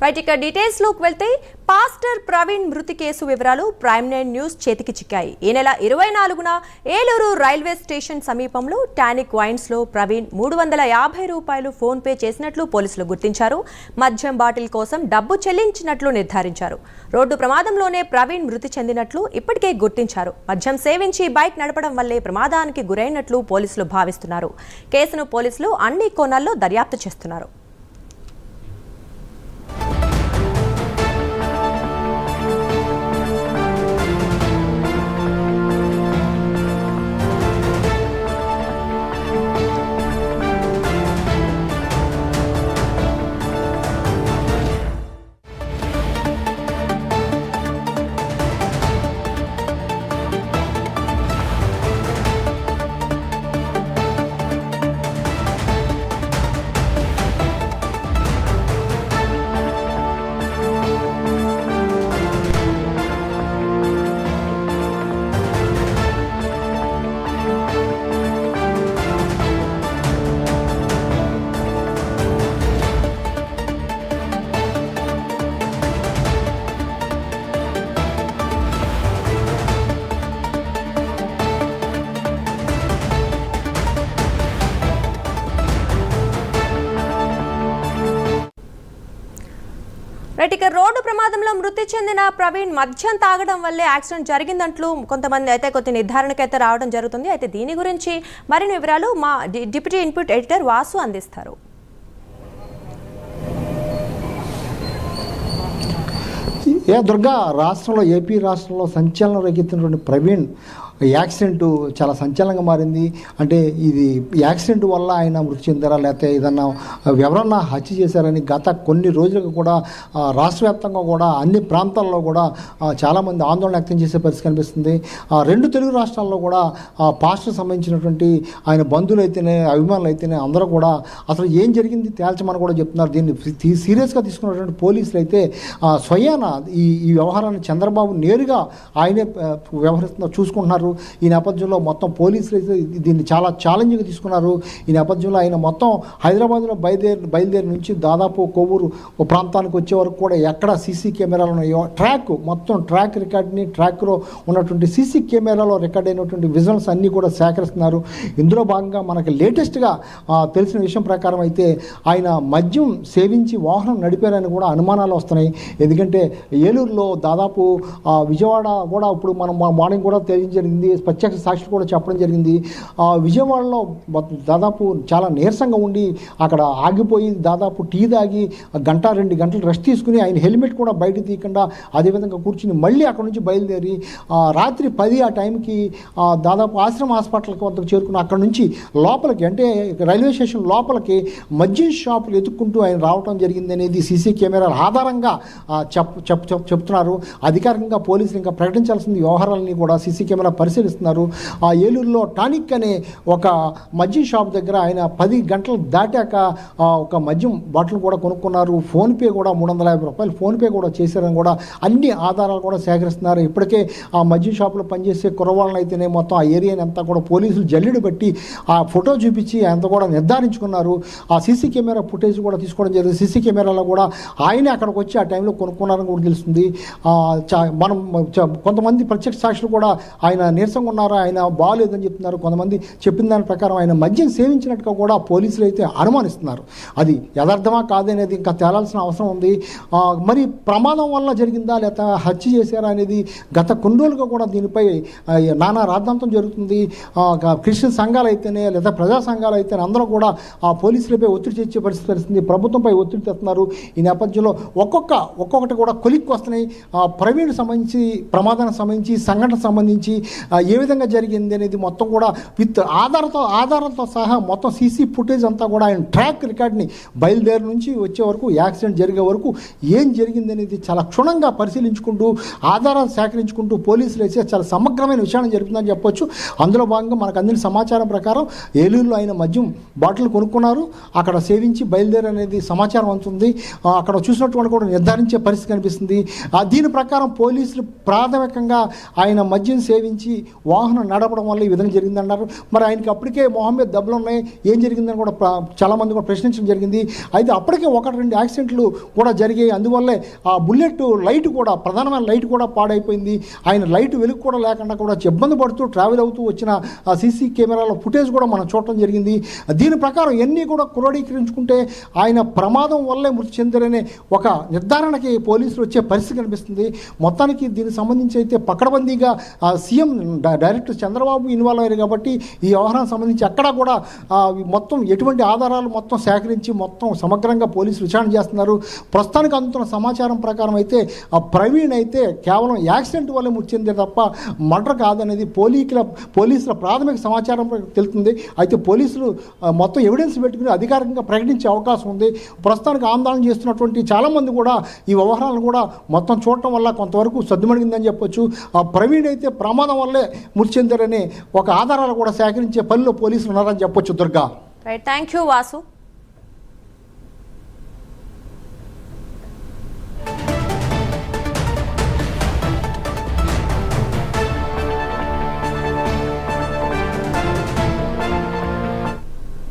Right, ఇక details లోకి వెళ్తే పాస్టర్ ప్రవీణ్ మృతి కేసు వివరాలు ప్రైమ్ 9 న్యూస్ చేతికి చిక్కాయి. ఈ నెల 24న ఏలూరు రైల్వే స్టేషన్ సమీపంలో టానిక్ వైన్స్ లో ప్రవీణ్ 350 రూపాయలు ఫోన్ పే చేసినట్లు పోలీసులు గుర్తించారు. మద్యం బాటిల్ కోసం డబ్బు చెల్లించినట్లు నిర్ధారించారు. రోడ్డు ప్రమాదంలోనే ప్రవీణ్ మృతి చెందినట్లు ఇప్పటికే గుర్తించారు. మద్యం సేవించి బైక్ నడపడం వల్లే ప్రమాదానికి గురైనట్లు పోలీసులు భావిస్తున్నారు. కేసును పోలీసులు అన్ని కోణాల్లో దర్యాప్తు చేస్తున్నారు. ఇక రోడ్డు ప్రమాదంలో మృతి చెందిన ప్రవీణ్ మద్యం తాగడం వల్లే యాక్సిడెంట్ జరిగిందంటూ కొంతమంది అయితే కొద్ది నిర్ధారణకైతే రావడం జరుగుతుంది. అయితే దీని గురించి మరిన్ని వివరాలు మా డిప్యూటీ ఇన్పుట్ ఎడిటర్ వాసు అందిస్తారు. దుర్గా, ఏపీ రాష్ట్రంలో సంచలనం రేకెత్తినటువంటి ప్రవీణ్ యాక్సిడెంట్ చాలా సంచలనంగా మారింది. అంటే ఇది యాక్సిడెంట్ వల్ల ఆయన మృతి చెందారా, లేకపోతే ఏదన్నా ఎవరన్నా హత్య చేశారని గత కొన్ని రోజులకు కూడా రాష్ట్ర వ్యాప్తంగా కూడా అన్ని ప్రాంతాల్లో కూడా చాలామంది ఆందోళన వ్యక్తం చేసే పరిస్థితి కనిపిస్తుంది. రెండు తెలుగు రాష్ట్రాల్లో కూడా పాస్టర్ సంబంధించినటువంటి ఆయన బంధువులు అయితేనే, అభిమానులు అయితేనే అందరూ కూడా అసలు ఏం జరిగింది తేల్చమని కూడా చెప్తున్నారు. దీన్ని సీరియస్గా తీసుకున్నటువంటి పోలీసులు అయితే స్వయాన ఈ వ్యవహారాన్ని చంద్రబాబు నేరుగా ఆయనే చూసుకుంటున్నారు. ఈ నేపథ్యంలో మొత్తం పోలీసులు అయితే దీన్ని చాలా ఛాలెంజ్గా తీసుకున్నారు. ఈ నేపథ్యంలో ఆయన మొత్తం హైదరాబాద్లో బయలుదేరి నుంచి దాదాపు కొవ్వూరు ప్రాంతానికి వచ్చే వరకు కూడా ఎక్కడ సీసీ కెమెరాలు ఉన్నాయో మొత్తం ట్రాక్ రికార్డ్ని, ట్రాక్లో ఉన్నటువంటి సీసీ కెమెరాలో రికార్డ్ అయినటువంటి విజువల్స్ అన్నీ కూడా సేకరిస్తున్నారు. ఇందులో భాగంగా మనకి లేటెస్ట్గా తెలిసిన విషయం ప్రకారం అయితే ఆయన మద్యం సేవించి వాహనం నడిపారని కూడా అనుమానాలు వస్తున్నాయి. ఎందుకంటే ఏలూరులో దాదాపు విజయవాడ కూడా ఇప్పుడు మనం మార్నింగ్ కూడా తెలియజేరింది, ప్రత్యక్ష సాక్షులు కూడా చెప్పడం జరిగింది. విజయవాడలో దాదాపు చాలా నీరసంగా ఉండి అక్కడ ఆగిపోయి దాదాపు టీ తాగి 1-2 గంటలు రెస్ట్ తీసుకుని ఆయన హెల్మెట్ కూడా బయట తీయకుండా అదేవిధంగా కూర్చుని మళ్ళీ అక్కడ నుంచి బయలుదేరి రాత్రి 10 ఆ టైంకి దాదాపు ఆశ్రమ హాస్పిటల్ వద్దకు చేరుకుని అక్కడ నుంచి లోపలికి, అంటే రైల్వే స్టేషన్ లోపలికి మద్యం షాపులు ఎత్తుక్కుంటూ ఆయన రావడం జరిగింది అనేది సీసీ కెమెరాల ఆధారంగా చెప్తున్నారు. అధికారికంగా పోలీసులు ఇంకా ప్రకటించాల్సిన వ్యవహారాలని కూడా సీసీ కెమెరా పరిశీలిస్తున్నారు. ఆ ఏలూరులో టానిక్ అనే ఒక మద్యం షాప్ దగ్గర ఆయన 10 గంటలు దాటాక ఒక మద్యం బాటిల్ కూడా కొనుక్కున్నారు. ఫోన్పే కూడా 350 రూపాయలు ఫోన్పే కూడా చేశారని కూడా అన్ని ఆధారాలు కూడా సేకరిస్తున్నారు. ఇప్పటికే ఆ మద్యం షాపులో పనిచేసే కుర్రవాళ్ళని అయితేనే మొత్తం ఆ ఏరియాని అంతా కూడా పోలీసులు జల్లెడు బట్టి ఆ ఫోటో చూపించి అంతా కూడా నిర్ధారించుకున్నారు. ఆ సీసీ కెమెరా ఫుటేజ్ కూడా తీసుకోవడం జరిగింది. సీసీ కెమెరాలో కూడా ఆయనే అక్కడికి వచ్చి ఆ టైంలో కొనుక్కున్నారని కూడా తెలుస్తుంది. మనం కొంతమంది ప్రత్యక్ష సాక్షులు కూడా ఆయన నీరసంగా ఉన్నారా, ఆయన బాగాలేదని చెప్తున్నారు. కొంతమంది చెప్పిన దాని ప్రకారం ఆయన మద్యం సేవించినట్టుగా కూడా పోలీసులు అయితే అనుమానిస్తున్నారు. అది యథార్థమా కాదనేది ఇంకా తేలాల్సిన అవసరం ఉంది. మరి ప్రమాదం వల్ల జరిగిందా లేదా హత్య చేశారా అనేది గత కొన్ని రోజులుగా కూడా దీనిపై నానా రాద్ధాంతం జరుగుతుంది. క్రిస్టియన్ సంఘాలు అయితేనే లేదా ప్రజా సంఘాలు అయితేనే అందరూ కూడా పోలీసులపై ఒత్తిడి తెచ్చే పరిస్థితి, ప్రభుత్వంపై ఒత్తిడి తెస్తున్నారు. ఈ నేపథ్యంలో ఒక్కొక్కటి కూడా కొలిక్కి వస్తున్నాయి. ప్రవీణ్ సంబంధించి, ప్రమాదానికి సంబంధించి, సంఘటన సంబంధించి ఏ విధంగా జరిగింది అనేది మొత్తం కూడా విత్ ఆధారాలతో సహా మొత్తం సీసీ ఫుటేజ్ అంతా కూడా ఆయన ట్రాక్ రికార్డ్ని బయలుదేరి నుంచి వచ్చే వరకు, యాక్సిడెంట్ జరిగే వరకు ఏం జరిగింది అనేది చాలా క్షుణ్ణంగా పరిశీలించుకుంటూ ఆధారాలు సేకరించుకుంటూ పోలీసులు అయితే చాలా సమగ్రమైన విషయాన్ని జరుగుతుందని చెప్పొచ్చు. అందులో భాగంగా మనకు అందిన సమాచారం ప్రకారం ఏలూరులో ఆయన మద్యం బాటిల్ కొనుక్కున్నారు, అక్కడ సేవించి బయలుదేరి అనేది సమాచారం అందుతుంది. అక్కడ చూసినటువంటి కూడా నిర్ధారించే పరిస్థితి కనిపిస్తుంది. దీని ప్రకారం పోలీసులు ప్రాథమికంగా ఆయన మద్యం సేవించి వాహనం నడపడం వల్ల ఈ విధంగా జరిగిందన్నారు. మరి ఆయనకి అప్పటికే మొహం మీద దెబ్బలు ఉన్నాయి, ఏం జరిగిందని కూడా చాలామంది కూడా ప్రశ్నించడం జరిగింది. అయితే అప్పటికే 1-2 యాక్సిడెంట్లు కూడా జరిగాయి. అందువల్లే ఆ బుల్లెట్ లైట్ కూడా, ప్రధానమైన లైట్ కూడా పాడైపోయింది. ఆయన లైట్ వెలుగు కూడా లేకుండా కూడా ఇబ్బంది పడుతూ ట్రావెల్ అవుతూ వచ్చిన ఆ సీసీ కెమెరాల ఫుటేజ్ కూడా మనం చూడటం జరిగింది. దీని ప్రకారం ఎన్ని కూడా క్రోడీకరించుకుంటే ఆయన ప్రమాదం వల్లే మృతి చెందారనే ఒక నిర్ధారణకి పోలీసులు వచ్చే పరిస్థితి కనిపిస్తుంది. మొత్తానికి దీనికి సంబంధించి అయితే పకడ్బందీగా సీఎం డైరెక్టర్ చంద్రబాబు ఇన్వాల్వ్ అయ్యారు కాబట్టి ఈ వ్యవహారానికి సంబంధించి అక్కడ కూడా మొత్తం ఎటువంటి ఆధారాలు మొత్తం సేకరించి మొత్తం సమగ్రంగా పోలీసులు విచారణ చేస్తున్నారు. ప్రస్తుతానికి అందుతున్న సమాచారం ప్రకారం అయితే ప్రవీణ్ అయితే కేవలం యాక్సిడెంట్ వల్లే మృతి చెందారు తప్ప మర్డర్ కాదనేది పోలీసుల ప్రాథమిక సమాచారం తెలుస్తుంది. అయితే పోలీసులు మొత్తం ఎవిడెన్స్ పెట్టుకుని అధికారికంగా ప్రకటించే అవకాశం ఉంది. ప్రస్తుతానికి ఆందోళన చేస్తున్నటువంటి చాలామంది కూడా ఈ వ్యవహారాలను కూడా మొత్తం చూడటం వల్ల కొంతవరకు సద్దుమణిగిందని చెప్పొచ్చు. ఆ ప్రవీణ్ అయితే ప్రమాదం వల్లే మృతి చెందారని ఒక ఆధారాలు కూడా సేకరించే పనిలో పోలీసులు ఉన్నారని చెప్పొచ్చు. Durga, right, thank you Vasu.